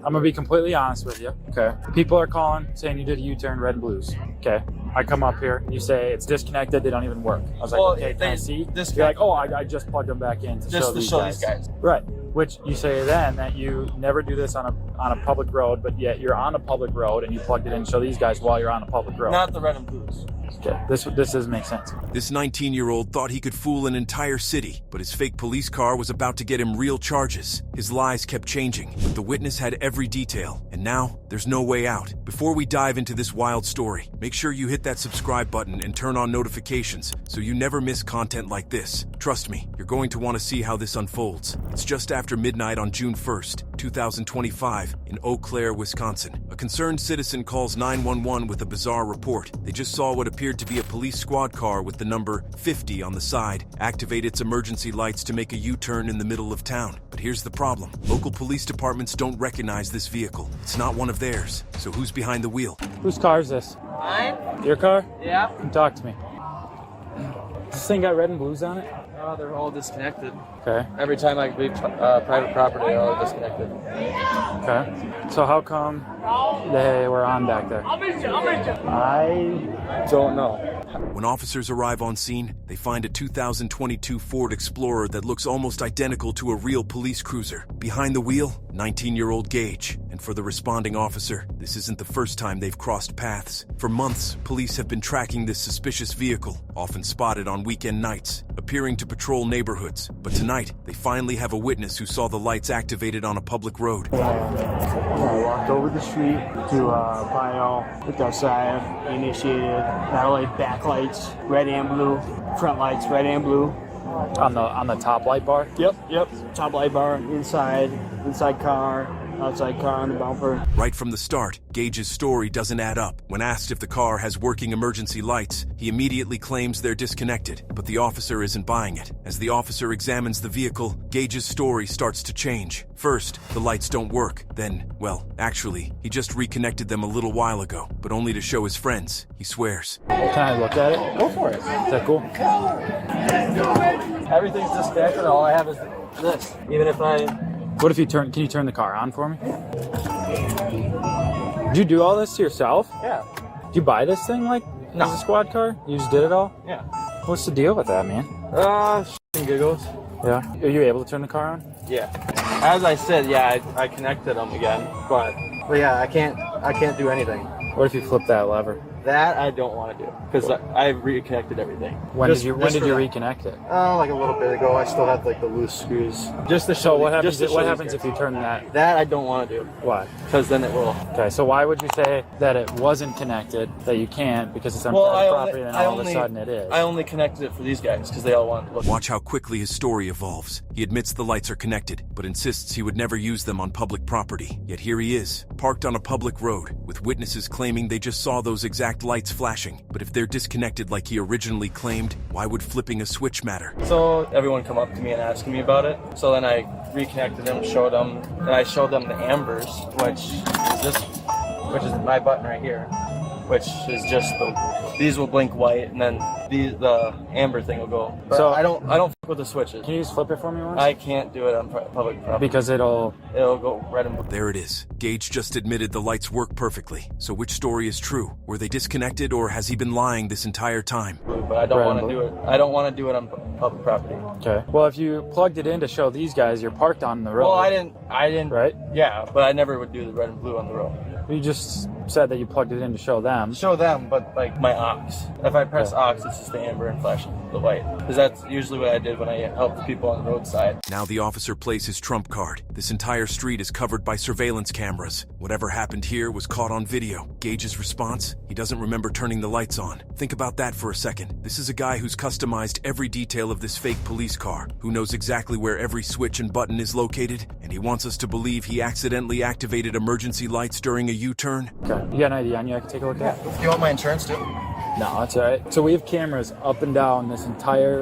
I'm gonna be completely honest with you. Okay. People are calling saying you did a U-turn, red and blues. Okay. I come up here, you say it's disconnected, they don't even work. I was like, okay, can I see? You're like, oh, I just plugged them back in to show these guys. Right. Which you say then that you never do this on a public road, but yet you're on a public road and you plugged it in to show these guys while you're on a public road. Not the red and blues. Okay, this doesn't make sense. This 19-year-old thought he could fool an entire city, but his fake police car was about to get him real charges. His lies kept changing, but the witness had every detail, and now there's no way out. Before we dive into this wild story, make sure you hit that subscribe button and turn on notifications so you never miss content like this. Trust me, you're going to want to see how this unfolds. It's just after midnight on June 1st, 2025, in Eau Claire, Wisconsin. A concerned citizen calls 911 with a bizarre report. They just saw what appeared to be a police squad car with the number 50 on the side activate its emergency lights to make a U-turn in the middle of town. But here's the problem. Local police departments don't recognize this vehicle. It's not one of theirs. So who's behind the wheel? Whose car is this? Mine? Your car? Yeah. Come talk to me. This thing got red and blues on it? Oh, they're all disconnected. Okay. Every time I leave private property, they're all disconnected. Okay. So how come they were on back there? I don't know. When officers arrive on scene, they find a 2022 Ford Explorer that looks almost identical to a real police cruiser. Behind the wheel, 19-year-old Gage. And for the responding officer, this isn't the first time they've crossed paths. For months, police have been tracking this suspicious vehicle, often spotted on weekend nights, appearing to patrol neighborhoods. But tonight, they finally have a witness who saw the lights activated on a public road. I walked over the street to Pio, looked outside, initiated not only back lights, red and blue, front lights, red and blue. On the top light bar? Yep. Top light bar, inside car, outside car on the bumper. Right from the start, Gage's story doesn't add up. When asked if the car has working emergency lights, he immediately claims they're disconnected, but the officer isn't buying it. As the officer examines the vehicle, Gage's story starts to change. First, the lights don't work. Then, well, actually, he just reconnected them a little while ago, but only to show his friends, he swears. Can I look at it? Go for it. Is that cool? Everything's disconnected. All I have is this. Even if I... What if can you turn the car on for me? Did you do all this to yourself? Yeah. Did you buy this thing like as a squad car? You just did it all? Yeah. What's the deal with that, man? And giggles. Yeah. Are you able to turn the car on? Yeah. As I said, yeah, I connected them again, but yeah, I can't do anything. What if you flip that lever? That I don't want to do because I reconnected everything. When did you reconnect it? Like a little bit ago. I still have like the loose screws. Just to show. So what happens if you turn that? That I don't want to do. Why? Because then it will. Okay, so why would you say that it wasn't connected, that you can't because it's on private property, and then all of a sudden it is? I only connected it for these guys because they all want to look. Watch how quickly his story evolves. He admits the lights are connected, but insists he would never use them on public property. Yet here he is, parked on a public road, with witnesses claiming they just saw those exact lights flashing. But if they're disconnected like he originally claimed, why would flipping a switch matter? So everyone come up to me and asking me about it. So then I reconnected them, showed them, and I showed them the ambers, which is my button right here, which is just these will blink white, and then the amber thing will go. But so I don't fuck with the switches. Can you just flip it for me once? I can't do it on public property because it'll go red and blue. There it is. Gage just admitted the lights work perfectly. So which story is true? Were they disconnected, or has he been lying this entire time? But I don't want to do it. I don't want to do it on public property. Okay. Well, if you plugged it in to show these guys, you're parked on the road. Well, I didn't. Right? Yeah, but I never would do the red and blue on the road. You just said that you plugged it in to show them. Show them, but like my aux. If I press aux, it's just the amber and flashing the white. Because that's usually what I did when I helped the people on the roadside. Now the officer plays his trump card. This entire street is covered by surveillance cameras. Whatever happened here was caught on video. Gage's response? He doesn't remember turning the lights on. Think about that for a second. This is a guy who's customized every detail of this fake police car, who knows exactly where every switch and button is located, and he wants us to believe he accidentally activated emergency lights during a U-turn. Okay. You got an ID on you I can take a look at? Do you want my insurance too? No, that's all right. So we have cameras up and down this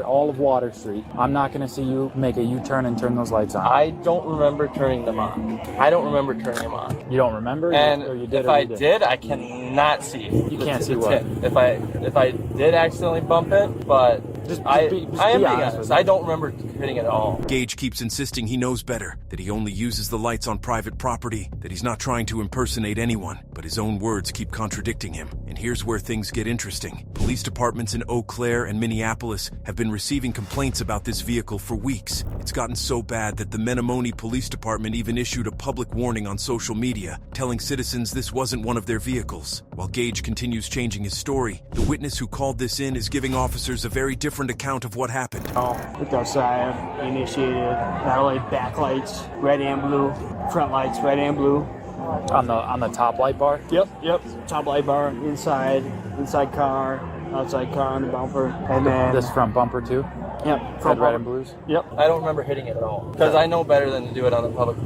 all of Water Street. I'm not going to see you make a U-turn and turn those lights on. I don't remember turning them on. I don't remember turning them on. You don't remember? And or you did, if I did, I cannot see. You can't see what? If I did accidentally bump it, but I be am being honest with honest. me. I don't remember hitting it at all. Gage keeps insisting he knows better, that he only uses the lights on private property, that he's not trying to impersonate anyone, but his own words keep contradicting him. And here's where things get interesting. Police departments in Eau Claire and Minneapolis have been receiving complaints about this vehicle for weeks. It's gotten so bad that the Menomonee Police Department even issued a public warning on social media, telling citizens this wasn't one of their vehicles. While Gage continues changing his story, the witness who called this in is giving officers a very different account of what happened. Looked outside, initiated, not only backlights, red and blue, front lights, red and blue. On the top light bar? Yep. Top light bar, inside car, outside car on the bumper, and then This front bumper too? yep, Red, red, and blues? Yep. I don't remember hitting it at all because I know better than to do it on the public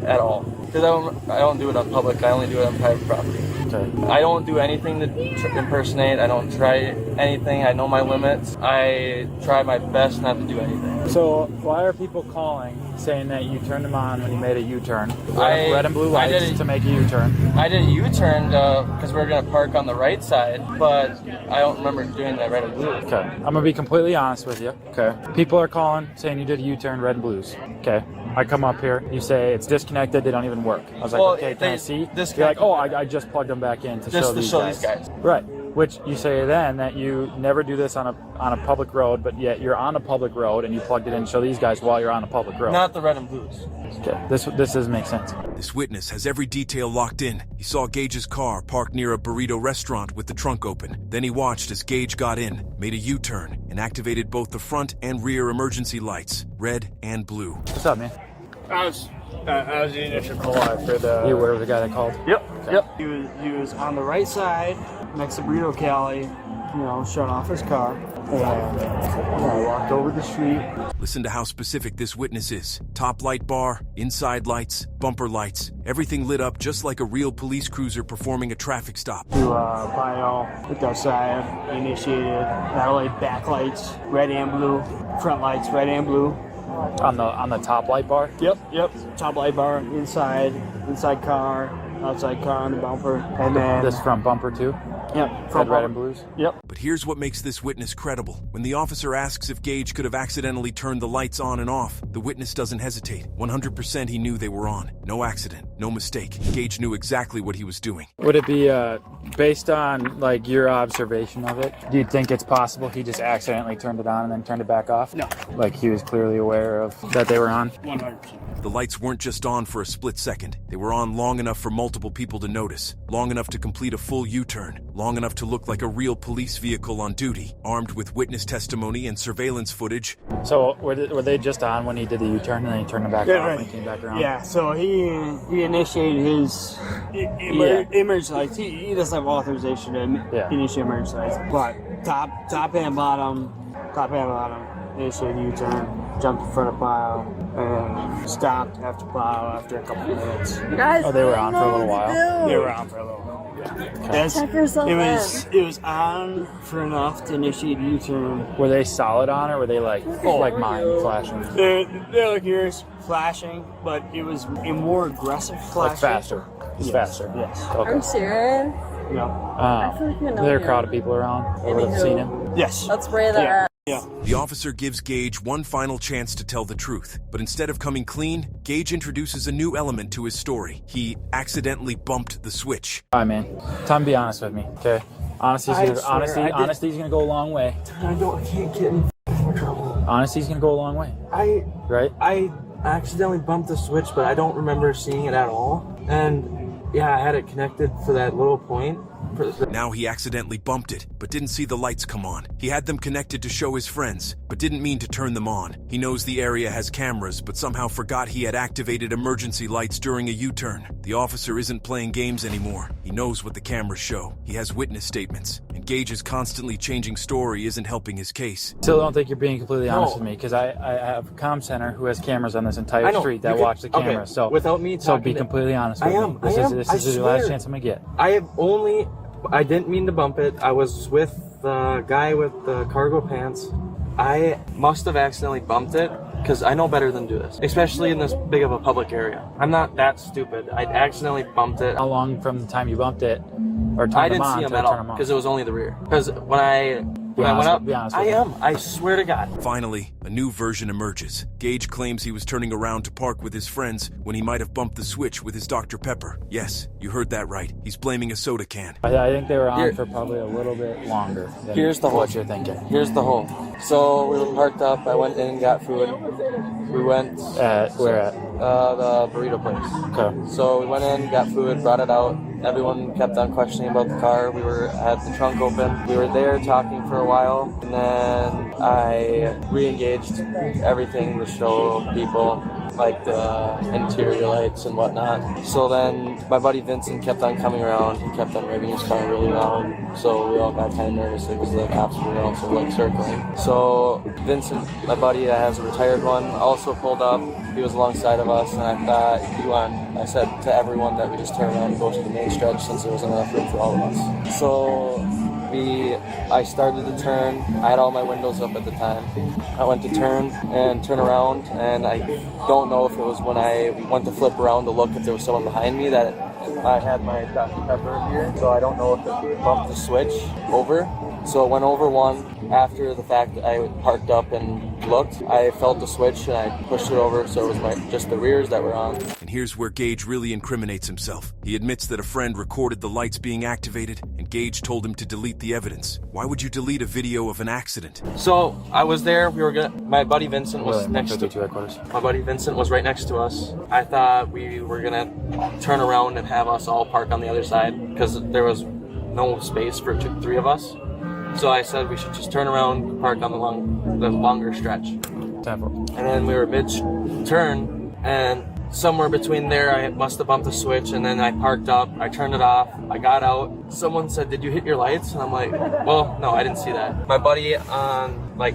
at all. Because I don't do it on public. I only do it on private property. Okay. I don't do anything to impersonate. I don't try anything. I know my limits. I try my best not to do anything. So why are people calling saying that you turned them on when you made a U-turn? I- Red and blue I lights did it- to make a U-turn. I did a U-turn because we were going to park on the right side, but I don't remember doing that red and blue. Okay. I'm gonna be completely honest with you. Okay. People are calling saying you did a U-turn, red and blues. Okay. I come up here, you say it's disconnected, they don't even work. I was like, Well, okay, can I see? disconnected. You're like, oh, I just plugged them back in to Just show to these show guys. these guys. Right. Which you say then that you never do this on a public road, but yet you're on a public road and you plugged it in to show these guys while you're on a public road. Not the red and blues. Okay. This doesn't make sense. This witness has every detail locked in. He saw Gage's car parked near a burrito restaurant with the trunk open. Then he watched as Gage got in, made a U-turn, and activated both the front and rear emergency lights, red and blue. What's up, man? I was the initial caller for the. You were the guy that called? Yep. He was on the right side next to Burrito Cali, showing off his car, and I walked over the street. Listen to how specific this witness is. Top light bar, inside lights, bumper lights, everything lit up just like a real police cruiser performing a traffic stop. To Pio, looked outside, initiated, not only backlights, red and blue, front lights, red and blue. On the top light bar? Yep. Top light bar, inside car, outside car on the bumper, and then This front bumper too? yep, Red and blues? Yep. But here's what makes this witness credible. When the officer asks if Gage could have accidentally turned the lights on and off, the witness doesn't hesitate. 100% he knew they were on. No accident, no mistake. Gage knew exactly what he was doing. Would it be based on like your observation of it? Do you think it's possible he just accidentally turned it on and then turned it back off? No. Like he was clearly aware of that they were on? 100%. The lights weren't just on for a split second. They were on long enough for multiple people to notice, long enough to complete a full U-turn, long enough to look like a real police vehicle on duty, armed with witness testimony and surveillance footage. So were they just on when he did the U-turn and then he turned it back off when he came back around? Yeah, so he initiated his emergency lights. He doesn't have authorization to initiate emergency lights. But top and bottom, initiated U-turn, jumped in front of pile, and stopped after pile after a couple of minutes. Guys, Oh, they were on for a little while? They were on for a little while. Yeah. Check yourself It was on for enough to initiate U-turn. Were they solid on or were they like mine flashing? They're like yours, flashing, but it was a more aggressive flashing. Like faster? It's faster? Yes. Are you Okay. serious? Yeah. I feel like you know There a him. crowd of people around or would have seen him? Yes. Let's spray that Yeah. up. Yeah. The officer gives Gage one final chance to tell the truth, but instead of coming clean, Gage introduces a new element to his story. He accidentally bumped the switch. All right, man. Time to be honest with me, okay? Honesty's I gonna, swear, I did- honesty's gonna go a long way. I can't get in trouble. Honesty's gonna go a long way, right? I accidentally bumped the switch, but I don't remember seeing it at all. And yeah, I had it connected for that little point. Now he accidentally bumped it, but didn't see the lights come on. He had them connected to show his friends, but didn't mean to turn them on. He knows the area has cameras, but somehow forgot he had activated emergency lights during a U-turn. The officer isn't playing games anymore. He knows what the cameras show. He has witness statements, and Gage's constantly changing story isn't helping his case. Still don't think you're being completely honest No. with me because I have a comm center who has cameras on this entire I know. street that You can- watch the okay, cameras. So without me so talking be to- completely honest I with am, me. This I is am, this I is the last swear. chance I'm gonna get. I didn't mean to bump it. I was with the guy with the cargo pants. I must have accidentally bumped it because I know better than to do this, especially in this big of a public area. I'm not that stupid. I accidentally bumped it. How long from the time you bumped it or turned I them didn't on see to him at turn all them off? because it was only the rear. Because when I When I went up, Be honest with I me. am. I swear to God. Finally, a new version emerges. Gage claims he was turning around to park with his friends when he might have bumped the switch with his Dr. Pepper. Yes, you heard that right. He's blaming a soda can. I think they were on for probably a little bit longer than what you're thinking. Here's the hole. So we were parked up. I went in and got food. We went... Where at? The burrito place. Okay. So we went in, got food, brought it out. Everyone kept on questioning about the car. We had the trunk open. We were there talking for a while, and then I re-engaged everything to show people, like the interior lights and whatnot. So then my buddy Vincent kept on coming around. He kept on revving his car really loud. So we all got kind of nervous because the cops were also like circling. So Vincent, my buddy that has a retired one, also pulled up. He was alongside of us, and I thought, I said to everyone that we just turn around and go to the main stretch since there wasn't enough room for all of us. So I started to turn. I had all my windows up at the time. I went to turn around, and I don't know if it was when I went to flip around to look if there was someone behind me that I had my Dr. Pepper here. So I don't know if it bumped the switch over. So it went over one. After the fact that I parked up and looked, I felt the switch and I pushed it over, so it was just the rears that were on. And here's where Gage really incriminates himself. He admits that a friend recorded the lights being activated, and Gage told him to delete the evidence. Why would you delete a video of an accident? So I was there. My buddy Vincent was next to headquarters. My buddy Vincent was right next to us. I thought we were gonna turn around and have us all park on the other side because there was no space for three of us. So I said we should just turn around, park on the longer stretch. Temple. And then we were mid-turn, and somewhere between there, I must have bumped the switch, and then I parked up, I turned it off, I got out. Someone said, "Did you hit your lights?" And I'm like, well, no, I didn't see that. My buddy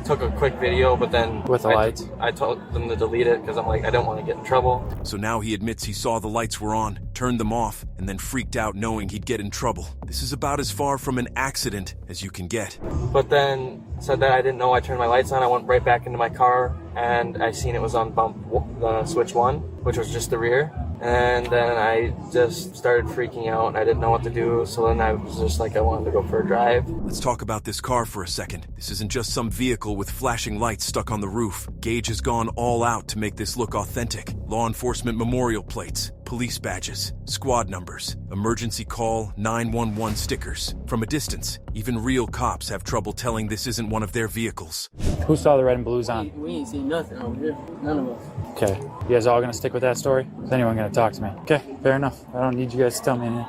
took a quick video, but then with the lights, I told them to delete it because I'm like, I don't want to get in trouble. So now he admits he saw the lights were on, turned them off, and then freaked out knowing he'd get in trouble. This is about as far from an accident as you can get. But then said that I didn't know I turned my lights on. I went right back into my car, and I seen it was on switch 1, which was just the rear. And then I just started freaking out, and I didn't know what to do. So then I was just like, I wanted to go for a drive. Let's talk about this car for a second. This isn't just some vehicle with flashing lights stuck on the roof. Gage has gone all out to make this look authentic. Law enforcement memorial plates, police badges, squad numbers, emergency call 911 stickers. From a distance, even real cops have trouble telling this isn't one of their vehicles. Who saw the red and blues on? We ain't seen nothing over here. None of us. Okay. You guys all gonna stick with that story? Is anyone gonna talk to me? Okay, fair enough. I don't need you guys to tell me anything.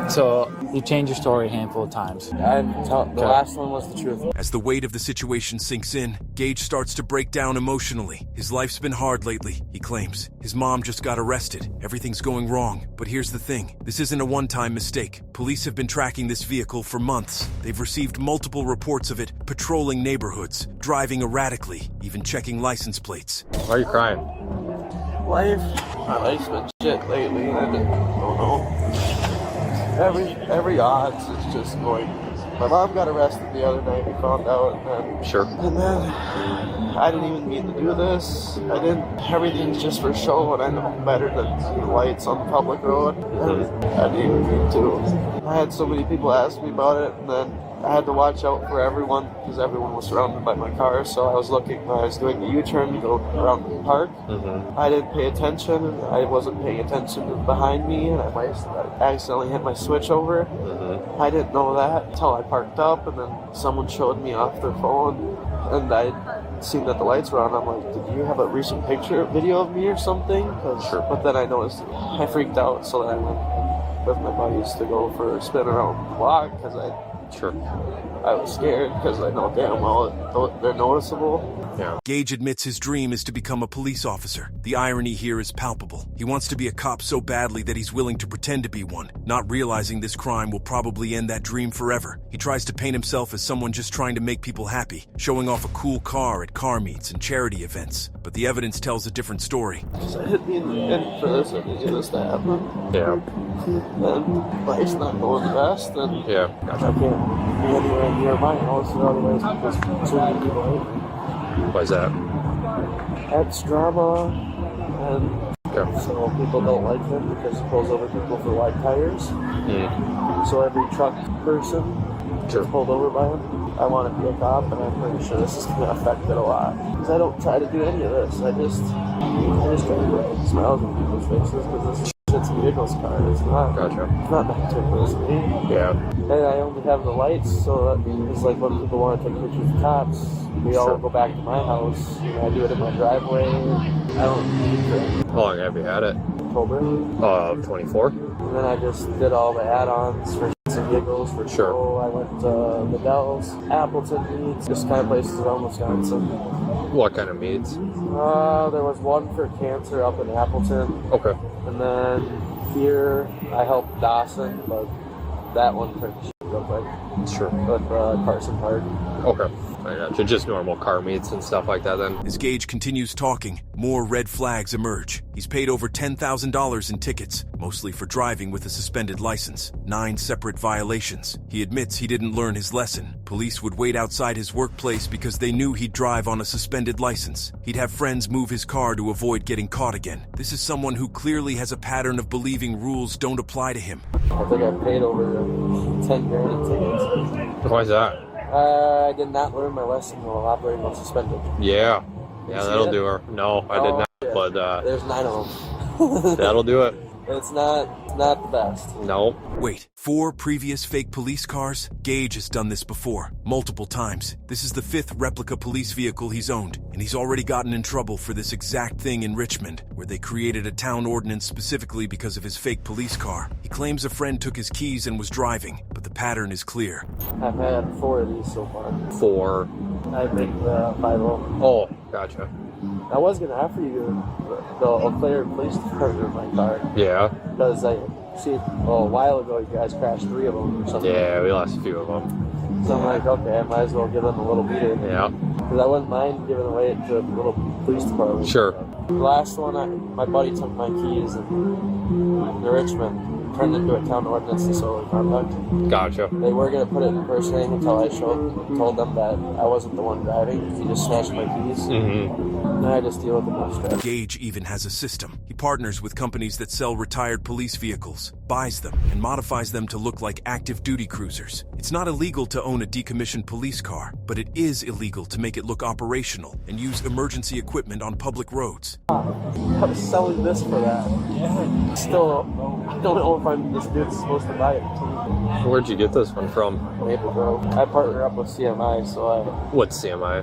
So, you changed your story a handful of times. The last one was the truth. As the weight of the situation sinks in, Gage starts to break down emotionally. His life's been hard lately, he claims. His mom just got arrested. Everything's going wrong. But here's the thing. This isn't a one-time mistake. Police have been tracking this vehicle for months. They've received multiple reports of it patrolling neighborhoods, driving erratically, even checking license plates. Why are you crying? My life's been shit lately, and I don't know. Every odds is just going. My mom got arrested the other night. We found out, and then I didn't even mean to do this. Everything's just for show, and I know better than the lights on the public road. I didn't even mean to. I had so many people ask me about it, and then I had to watch out for everyone because everyone was surrounded by my car. So I was doing the U-turn to go around the park. I didn't pay attention, and I wasn't paying attention to behind me, and I accidentally hit my switch over. I didn't know that until I parked up, and then someone showed me off their phone, and I seen that the lights were on. I'm like, did you have a recent video of me or something? But then I noticed, I freaked out, so then I went with my buddies to go for a spin around the block because I was scared because I know damn well they're noticeable. Yeah. Gage admits his dream is to become a police officer. The irony here is palpable. He wants to be a cop so badly that he's willing to pretend to be one, not realizing this crime will probably end that dream forever. He tries to paint himself as someone just trying to make people happy, showing off a cool car at car meets and charity events. But the evidence tells a different story. It hit me in the head for this, I didn't get this to happen. Yeah. And life's not going the best, and I can't be anywhere near my house, or otherwise because too many people hate me. Why is that? That's drama, and so people don't like him because he pulls over people for wide tires. So every truck person gets pulled over by him. I want to be a cop, and I'm pretty sure this is going to affect it a lot. Because I don't try to do any of this. I just try to put smiles on people's faces because this shit's vehicle's car. It's not. Gotcha. It's not meant to impress me. Yeah. And I only have the lights, so that means like when people want to take pictures of cops, we all go back to my house. I do it in my driveway. I don't need it. How long have you had it? October. 24. And then I just did all the add-ons for shits and giggles for show. I went to the decals, Appleton meets, just kind of places around Wisconsin. What kind of meets? There was one for cancer up in Appleton. Okay. And then here I helped Dawson, but that one pretty shit real quick. Sure. With Carson Park. Okay. I gotcha. Just normal car meets and stuff like that then. As Gage continues talking, more red flags emerge. He's paid over $10,000 in tickets, mostly for driving with a suspended license. 9 separate violations. He admits he didn't learn his lesson. Police would wait outside his workplace because they knew he'd drive on a suspended license. He'd have friends move his car to avoid getting caught again. This is someone who clearly has a pattern of believing rules don't apply to him. I think I paid over 10 grand in tickets. Why is that? I did not learn my lesson while operating on suspended. Yeah. Yeah, that'll do her. No, I did not, yeah. but there's 9 of them. that'll do it. It's not the best. No. Wait, 4 previous fake police cars? Gage has done this before, multiple times. This is the 5th replica police vehicle he's owned, and he's already gotten in trouble for this exact thing in Richmond, where they created a town ordinance specifically because of his fake police car. He claims a friend took his keys and was driving, but the pattern is clear. I've had 4 of these so far. 4. I think 5 Oh, gotcha. I was going to offer you the Eau Claire Police Department in my car. Yeah. Because I see a while ago you guys crashed 3 of them or something. Yeah, we lost a few of them. So I'm like, okay, I might as well give them a little beater. Yeah. Because I wouldn't mind giving away to the little police department. Sure. The last one, my buddy took my keys in Richmond. Turned into a town ordinance disorderly conduct. Gotcha. They were going to put it in impersonating until I told them that I wasn't the one driving. He just snatched my keys. Mm-hmm. And I just deal with the most stress. Gage even has a system. He partners with companies that sell retired police vehicles, buys them, and modifies them to look like active duty cruisers. It's not illegal to own a decommissioned police car, but it is illegal to make it look operational and use emergency equipment on public roads. I was selling this for that. Yeah. Still, I don't know if this dude's supposed to buy it. Where'd you get this one from? Maple Grove. I partner up with CMI, so What's CMI?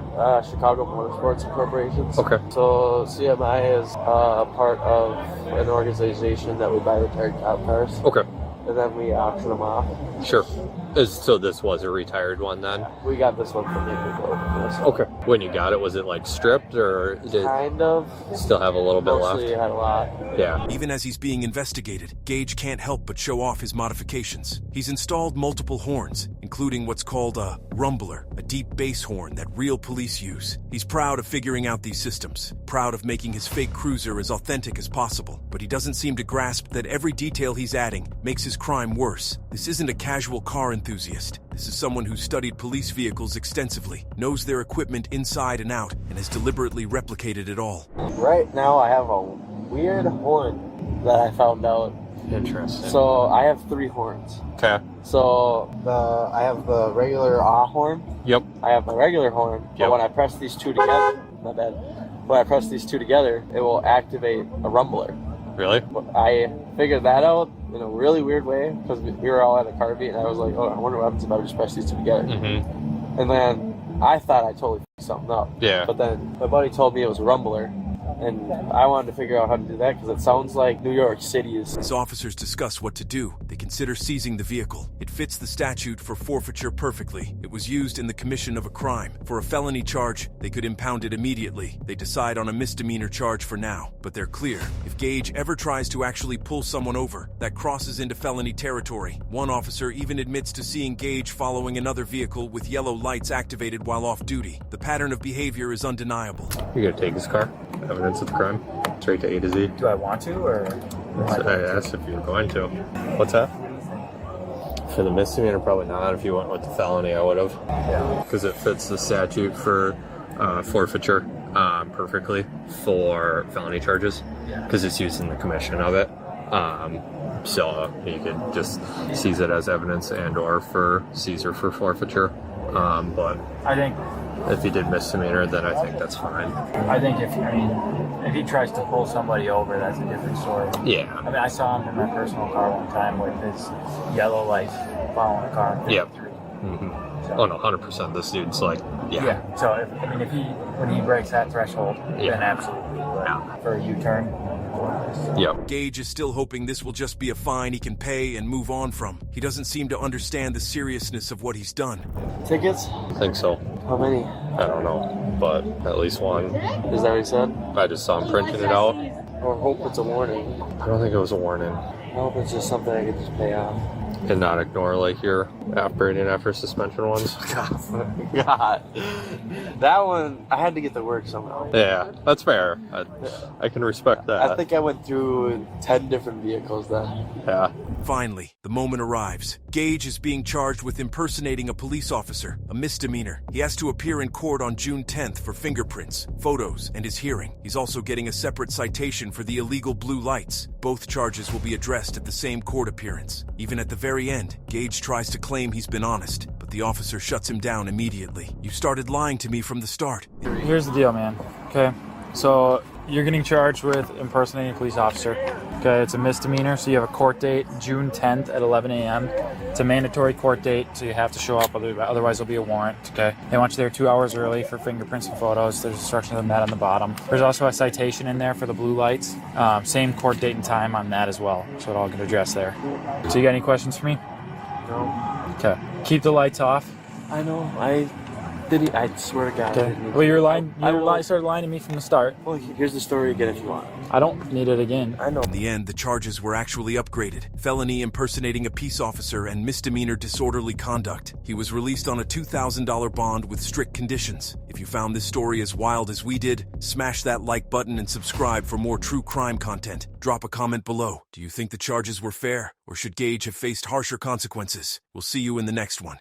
Chicago Motorsports Incorporation. Okay. So CMI is a part of an organization that we buy retired cop cars. Okay. And then we auction them off. Sure. So this was a retired one then? We got this one from Maple Grove. Okay. When you got it, was it like stripped or did it kind of still have a little bit left? Mostly had a lot. Yeah. Even as he's being investigated, Gage can't help but show off his modifications. He's installed multiple horns, including what's called a rumbler, a deep bass horn that real police use. He's proud of figuring out these systems, proud of making his fake cruiser as authentic as possible, but he doesn't seem to grasp that every detail he's adding makes his crime worse. This isn't a casual car enthusiast. This is someone who's studied police vehicles extensively, knows their equipment inside and out, and has deliberately replicated it all. Right now I have a weird horn that I found out. Interesting. So I have 3 horns. Okay. So I have the regular horn. Yep. I have my regular horn. Yep. But when I press these 2 together, my bad. When I press these 2 together, it will activate a rumbler. Really? I figured that out in a really weird way because we were all at a car beat, and I was like, oh, I wonder what happens if I just press these 2 together. Mm-hmm. And then I thought I totally f***ed something up. Yeah. But then my buddy told me it was a rumbler. And I wanted to figure out how to do that because it sounds like New York City is. As officers discuss what to do, they consider seizing the vehicle. It fits the statute for forfeiture perfectly. It was used in the commission of a crime. For a felony charge, they could impound it immediately. They decide on a misdemeanor charge for now. But they're clear. If Gage ever tries to actually pull someone over, that crosses into felony territory. One officer even admits to seeing Gage following another vehicle with yellow lights activated while off duty. The pattern of behavior is undeniable. You gonna take his car? Evidence of the crime? Straight to A to Z? Do I want to, or? I asked if you were going to. What's that? For the misdemeanor, probably not. If you went with the felony, I would have. Yeah. Because it fits the statute for forfeiture perfectly for felony charges. Yeah. Because it's used in the commission of it. So he could just seize it as evidence and or for seize or for forfeiture. But I think if he did misdemeanor, then I think that's fine. I think if he tries to pull somebody over, that's a different story. Yeah. I mean, I saw him in my personal car one time with his yellow lights following a car. Yep. Mm-hmm. Oh no, 100%. This dude's like, yeah. So when he breaks that threshold, then absolutely. But for a U-turn. Yep. Gage is still hoping this will just be a fine he can pay and move on from. He doesn't seem to understand the seriousness of what he's done. Tickets? I think so. How many? I don't know, but at least one. Is that what he said? I just saw him printing it out. Or hope it's a warning. I don't think it was a warning. I hope it's just something I could just pay off. And not ignore like your operating after suspension ones. God. That one, I had to get to work somehow. Yeah, that's fair. I can respect that. I think I went through 10 different vehicles then. Yeah. Finally, the moment arrives. Gage is being charged with impersonating a police officer, a misdemeanor. He has to appear in court on June 10th for fingerprints, photos, and his hearing. He's also getting a separate citation for the illegal blue lights. Both charges will be addressed at the same court appearance. Even at the very end, Gage tries to claim he's been honest, but the officer shuts him down immediately. You started lying to me from the start. Here's the deal, man. Okay, so you're getting charged with impersonating a police officer. Okay, it's a misdemeanor, so you have a court date, June 10th at 11 a.m. It's a mandatory court date, so you have to show up, otherwise there'll be a warrant, okay? They want you there 2 hours early for fingerprints and photos. There's instructions on that on the bottom. There's also a citation in there for the blue lights. Same court date and time on that as well, so it all get addressed there. So you got any questions for me? No. Okay. Keep the lights off. I know. I swear to God. Okay. Well, you started lying to me from the start. Well, here's the story again if you want. I don't need it again. I know. In the end, the charges were actually upgraded. Felony impersonating a peace officer and misdemeanor disorderly conduct. He was released on a $2,000 bond with strict conditions. If you found this story as wild as we did, smash that like button and subscribe for more true crime content. Drop a comment below. Do you think the charges were fair, or should Gage have faced harsher consequences? We'll see you in the next one.